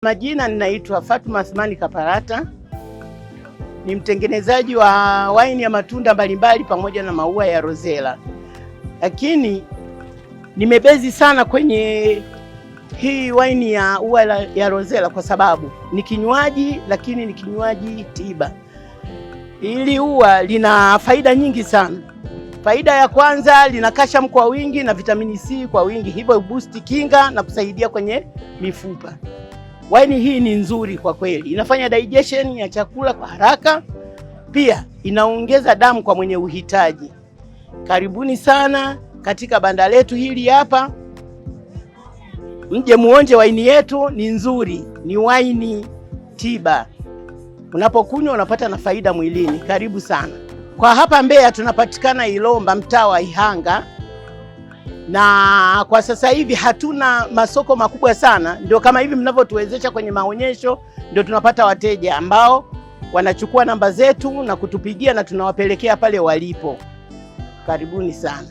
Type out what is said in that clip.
Majina ninaitwa Fatuma Athmani Kaparata. Ni mtengenezaji wa waini ya matunda mbalimbali pamoja na maua ya rosella. Lakini nimebezi sana kwenye hii waini ya ua ya rosella kwa sababu ni kinywaji, lakini ni kinywaji tiba. Hili ua lina faida nyingi sana. Faida ya kwanza, lina calcium kwa wingi na vitamini C kwa wingi, hivyo boost kinga na kusaidia kwenye mifupa. Waini hii ni nzuri kwa kweli, inafanya digestion ya chakula kwa haraka, pia inaongeza damu kwa mwenye uhitaji. Karibuni sana katika banda letu hili hapa, mje muonje waini yetu, ni nzuri, ni waini tiba. Unapokunywa unapata na faida mwilini. Karibu sana. Kwa hapa Mbeya tunapatikana Ilomba, mtaa wa Ihanga, na kwa sasa hivi hatuna masoko makubwa sana, ndio kama hivi mnavyotuwezesha kwenye maonyesho, ndio tunapata wateja ambao wanachukua namba zetu na kutupigia na tunawapelekea pale walipo. Karibuni sana.